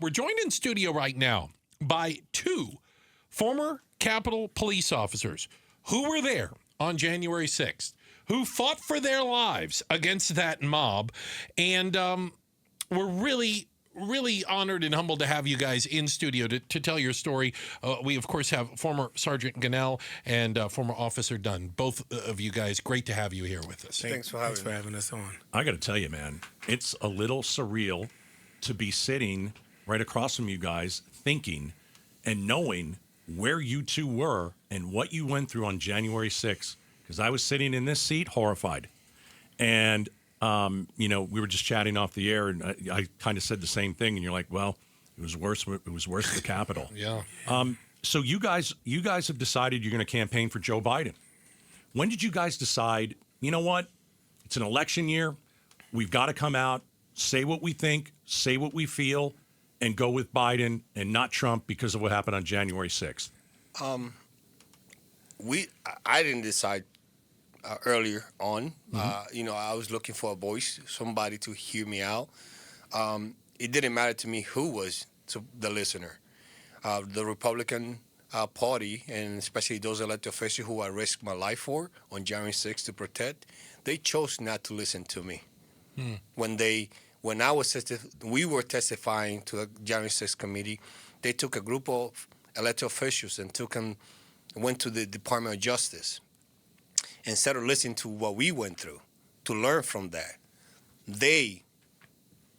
We're joined in studio right now by two former Capitol police officers who were there on January 6th, who fought for their lives against that mob, and we're really honored and humbled to have you guys in studio to tell your story. We, of course, have former Sergeant Schnell and former Officer Dunn. Both of you guys, great to have you here with us. Thanks for having us on. I got to tell you, man, it's a little surreal to be sitting right across from you guys thinking and knowing where you two were and what you went through on January 6th, because I was sitting in this seat horrified. And we were just chatting off the air, and I kind of said the same thing. And you're like, "Well, it was worse. It was worse at the Capitol." Yeah. So you guys have decided you're going to campaign for Joe Biden. When did you guys decide? You know what? It's an election year. We've got to come out, say what we think, say what we feel, and go with Biden and not Trump because of what happened on January 6th. I didn't decide. Earlier on, I was looking for a voice, somebody to hear me out. It didn't matter to me who was the listener. The Republican Party, and especially those elected officials who I risked my life for on January 6th to protect, they chose not to listen to me. When we were testifying to the January 6th committee, they took a group of elected officials and went to the Department of Justice. Instead of listening to what we went through, to learn from that, they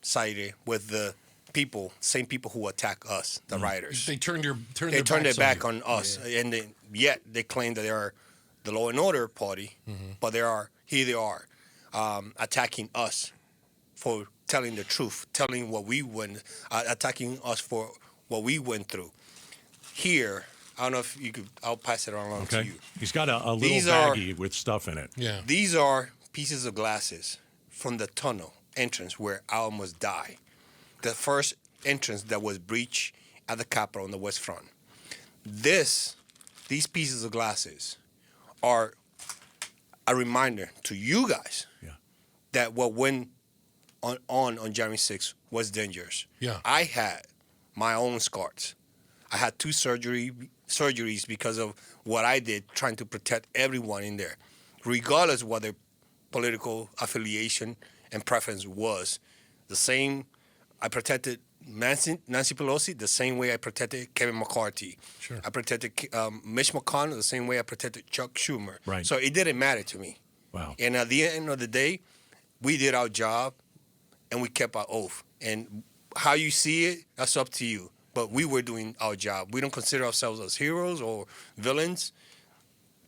sided with the same people who attack us, the rioters. They turned their back on us, and yet they claim that they are the law and order party, but they are attacking us for telling the truth, telling what we went, attacking us for what we went through. Here, I don't know if you could. I'll pass it along to you. He's got a little baggie with stuff in it. Yeah. These are pieces of glasses from the tunnel entrance where I almost died. The first entrance that was breached at the Capitol on the West Front. These pieces of glasses are a reminder to you guys that what went on January 6th was dangerous. Yeah. I had my own scars. I had 2 surgeries because of what I did, trying to protect everyone in there, regardless of what their political affiliation and preference was. The same, I protected Nancy Pelosi the same way I protected Kevin McCarthy. Sure. I protected Mitch McConnell the same way I protected Chuck Schumer. Right. So it didn't matter to me. Wow. And at the end of the day, we did our job, and we kept our oath. And how you see it, that's up to you. But we were doing our job. We don't consider ourselves as heroes or villains.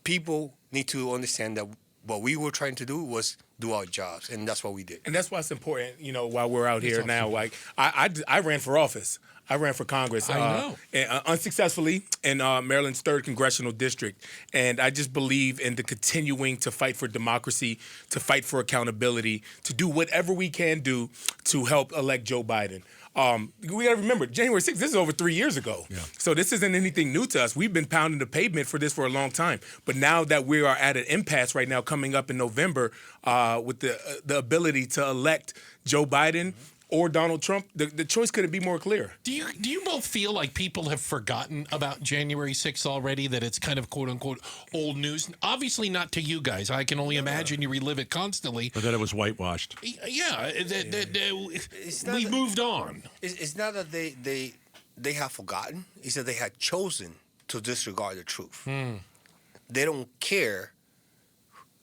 People need to understand that what we were trying to do was do our jobs, and that's what we did. And that's why it's important, while we're out here now. Like I ran for office. I ran for Congress. I know. Unsuccessfully in Maryland's 3rd Congressional District. And I just believe in the continuing to fight for democracy, to fight for accountability, to do whatever we can do to help elect Joe Biden. We got to remember, January 6th, this is over 3 years ago. Yeah. So this isn't anything new to us. We've been pounding the pavement for this for a long time. But now that we are at an impasse right now coming up in November with the ability to elect Joe Biden or Donald Trump, the choice couldn't be more clear. Do you both feel like people have forgotten about January 6th already, that it's kind of quote-unquote old news? Obviously not to you guys. I can only imagine you relive it constantly. But that it was whitewashed. Yeah. We moved on. It's not that they have forgotten. It's that they had chosen to disregard the truth. They don't care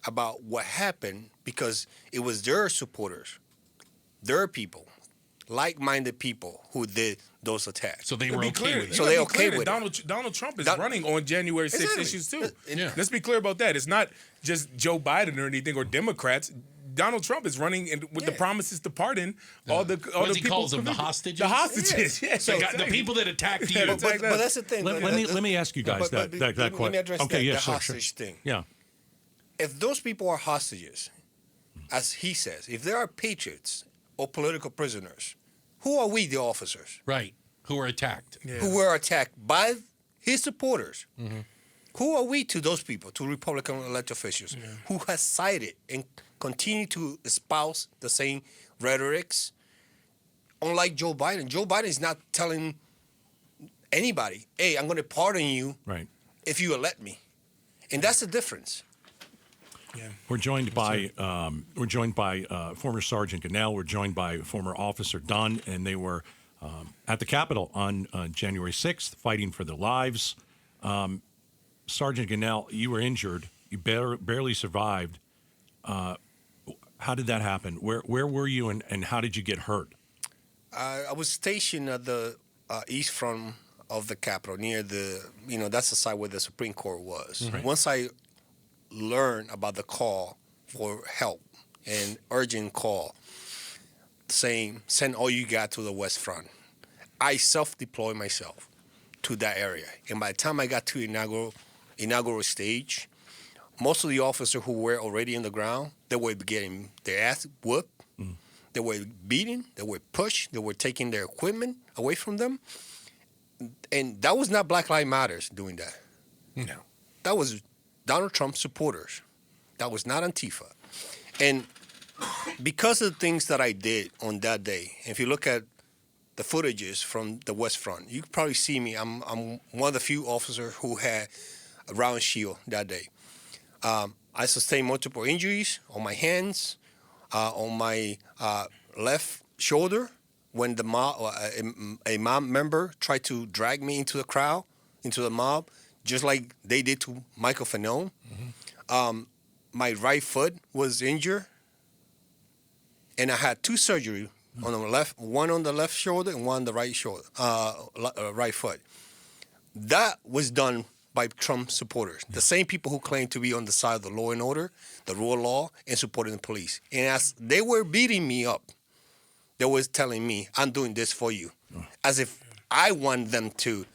about what happened because it was their supporters, their people, like-minded people who did those attacks. So they were okay with it. So they're okay with it. Donald Trump is running on January 6th issues too. Let's be clear about that. It's not just Joe Biden or anything or Democrats. Donald Trump is running with the promises to pardon all the people. He calls them the hostages. The hostages. Yeah. So the people that attacked you. But that's the thing. Let me ask you guys that question. Let me address the hostage thing. Yeah. If those people are hostages, as he says, if they are patriots or political prisoners, who are we, the officers? Right. Who were attacked. Yeah. Who were attacked by his supporters. Mm-hmm. Who are we to those people, to Republican elected officials, who has sided and continue to espouse the same rhetorics unlike Joe Biden is not telling anybody, hey, I'm going to pardon you Right. if you elect me. And that's the difference. Yeah. We're joined by former Sergeant Schnell. We're joined by former Officer Dunn, and they were at the Capitol on January 6th, fighting for their lives. Sergeant Schnell, you were injured. You barely survived. How did that happen? Where were you, and how did you get hurt? I was stationed at the east front of the Capitol, near that's the side where the Supreme Court was. Right. Once I learned about the call for help, an urgent call, saying, send all you got to the west front, I self-deployed myself to that area. And by the time I got to inaugural stage, most of the officers who were already on the ground, they were getting their ass whooped. They were beaten. They were pushed. They were taking their equipment away from them. And that was not Black Lives Matter doing that. No. That was Donald Trump supporters. That was not Antifa. And because of the things that I did on that day, if you look at the footages from the West Front, you can probably see me. I'm one of the few officers who had a round shield that day. I sustained multiple injuries on my hands, on my left shoulder, when a mob member tried to drag me into the crowd, into the mob, just like they did to Michael Fanone. My right foot was injured, and I had two surgeries on the left, one on the left shoulder and one on the right shoulder, right foot. That was done by Trump supporters, the same people who claim to be on the side of the law and order, the rule of law, and supporting the police. And as they were beating me up, they was telling me, I'm doing this for you, as if I want them to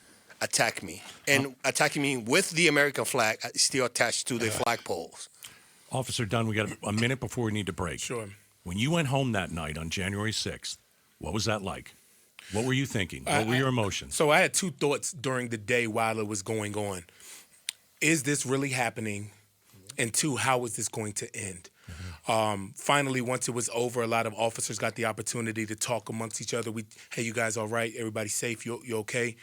attack me, and attacking me with the American flag still attached to the flagpoles. Officer Dunn, we got a minute before we need to break. Sure. When you went home that night on January 6th, what was that like? What were you thinking? What were your emotions? So I had two thoughts during the day while it was going on. Is this really happening? And two, how is this going to end? Finally, once it was over, a lot of officers got the opportunity to talk amongst each other. Hey, you guys all right? Everybody safe? You okay?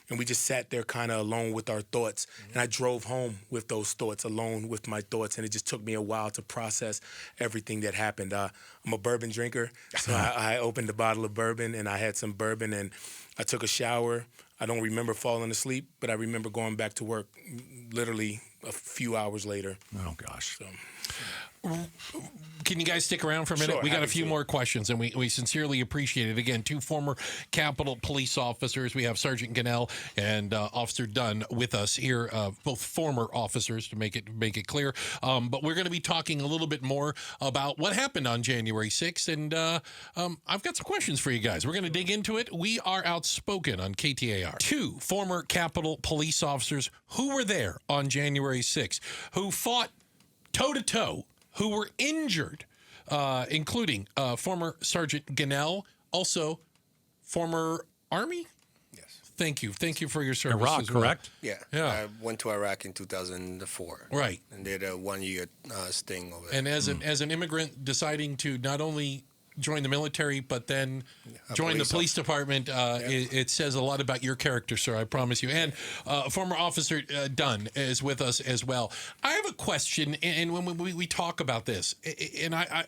And we just sat there kind of alone with our thoughts. And I drove home with those thoughts, alone with my thoughts. And it just took me a while to process everything that happened. I'm a bourbon drinker. So I opened a bottle of bourbon, and I had some bourbon, and I took a shower. I don't remember falling asleep, but I remember going back to work literally a few hours later. Oh, gosh. So. Can you guys stick around for a minute? Sure, we got a happy few to. more questions, and we sincerely appreciate it. Again, two former Capitol police officers. We have Sergeant Schnell and Officer Dunn with us here, both former officers, to make it clear. But we're going to be talking a little bit more about what happened on January 6th, and I've got some questions for you guys. We're going to dig into it. We are Outspoken on KTAR. Two former Capitol police officers who were there on January 6th, who fought toe-to-toe, who were injured, including former Sergeant Schnell, also former Army. Yes. Thank you for your service. Iraq, as well. correct? Yeah. Yeah. I went to Iraq in 2004. Right. And did a 1-year sting over there. And as an immigrant deciding to not only join the military, but then join the police department, it says a lot about your character, sir, I promise you. And former Officer Dunn is with us as well. I have a question, and when we talk about this, and I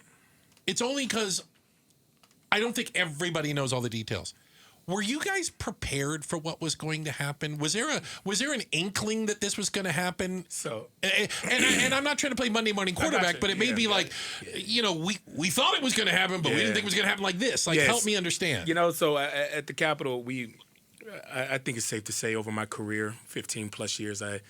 it's only because I don't think everybody knows all the details. Were you guys prepared for what was going to happen? Was there an inkling that this was going to happen? So, and I'm not trying to play Monday morning quarterback, but it may be like, we thought it was going to happen, but we didn't think it was going to happen like this. Like, help me understand. So at the Capitol, I think it's safe to say over my career, 15 plus years, I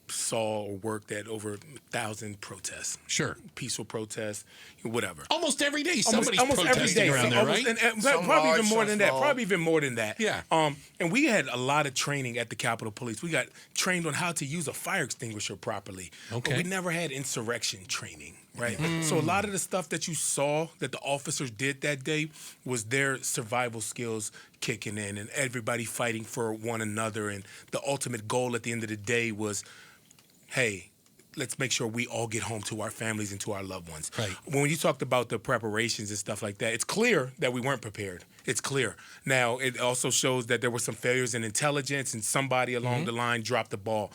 saw or worked at over 1,000 protests. Sure. Peaceful protests, whatever. Almost every day somebody's almost protesting every day, around there, right? And Some probably large, even more some than that. small. Probably even more than that. Yeah. And we had a lot of training at the Capitol Police. We got trained on how to use a fire extinguisher properly. Okay. But we never had insurrection training, right? So a lot of the stuff that you saw that the officers did that day was their survival skills kicking in, and everybody fighting for one another. And the ultimate goal at the end of the day was, hey, let's make sure we all get home to our families and to our loved ones. Right. When you talked about the preparations and stuff like that, it's clear that we weren't prepared. It's clear. Now, it also shows that there were some failures in intelligence and somebody along the line dropped the ball.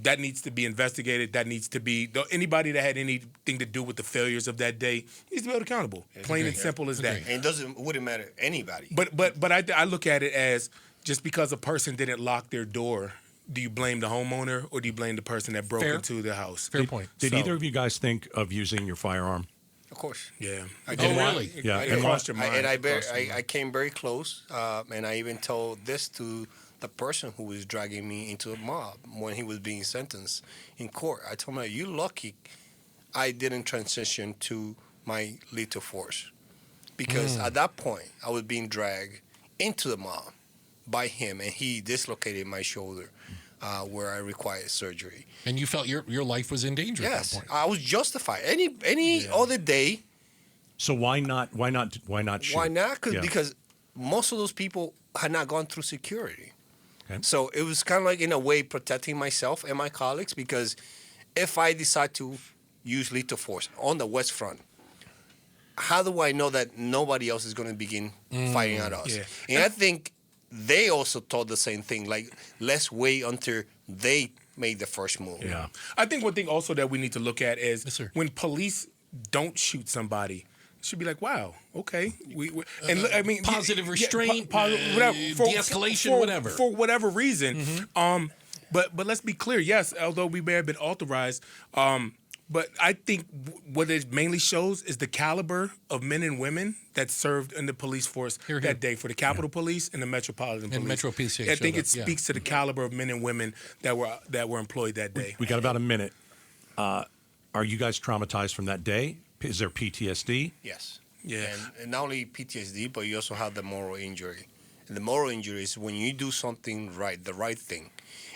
That needs to be investigated. That needs to be anybody that had anything to do with the failures of that day needs to be held accountable. Plain and simple as that. And it wouldn't matter anybody. But I look at it as just because a person didn't lock their door, do you blame the homeowner or do you blame the person that broke into the house? Fair point. Did either of you guys think of using your firearm? Of course. Yeah. I Oh, did. really? Yeah. It crossed your mind. I came very close, and I even told this to the person who was dragging me into the mob when he was being sentenced in court. I told him, "You're lucky I didn't transition to my lethal force, because at that point I was being dragged into the mob by him, and he dislocated my shoulder, where I required surgery. And you felt your life was in danger at Yes, that point. I was justified. Any other day, So why not shoot? why not? Yeah. Because most of those people had not gone through security. Okay. So it was kind of like, in a way, protecting myself and my colleagues, because if I decide to use lethal force on the West Front, how do I know that nobody else is going to begin fighting at us? Yeah. And I think they also thought the same thing, like, let's wait until they made the first move. Yeah. I think one thing also that we need to look at is Yes, sir. when police don't shoot somebody, it should be like, wow, okay. And I mean, Positive restraint, whatever, de-escalation, whatever. For whatever reason. But let's be clear. Yes, although we may have been authorized, but I think what it mainly shows is the caliber of men and women that served in the police force Hear, hear. that day for the Capitol Police and the Metropolitan Police. Metro Police I think showed it up, yeah. speaks to the caliber of men and women that were employed that day. We got about a minute. Are you guys traumatized from that day? Is there PTSD? Yes. Yeah. And not only PTSD, but you also have the moral injury. And the moral injury is when you do something right, the right thing,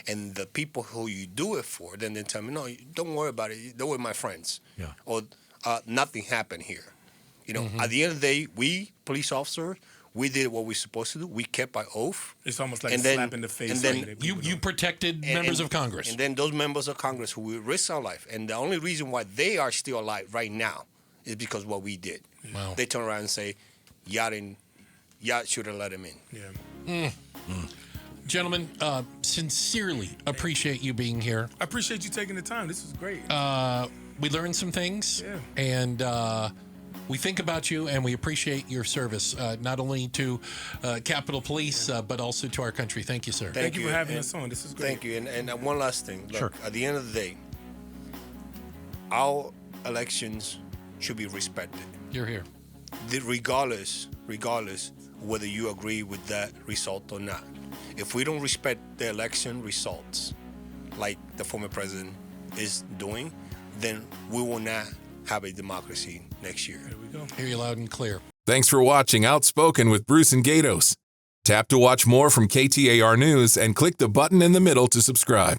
and the people who you do it for, then they tell me, no, don't worry about it. They were my friends. Yeah. Or nothing happened here. You know, at the end of the day, we, police officers, we did what we were supposed to do. We kept our oath. It's almost like And a then- slap in the face. and then that You people don't- protected members of Congress. And then those members of Congress who will risk our life. And the only reason why they are still alive right now is because what we did. Wow. They turn around and say, y'all should have let him in. Yeah. Gentlemen, sincerely appreciate you being here. I appreciate you taking the time. This was great. We learned some things, Yeah. and we think about you, and we appreciate your service, not only to Capitol Police, but also to our country. Thank you, sir. Thank you for having and- us on. This is great. Thank you. And one last thing. Look, Sure. at the end of the day, our elections should be respected. You're here. Regardless whether you agree with that result or not. If we don't respect the election results, like the former president is doing, then we will not have a democracy next year. There we go. Hear you loud and clear. Thanks for watching Outspoken with Bruce and Gaydos. Tap to watch more from KTAR News and click the button in the middle to subscribe.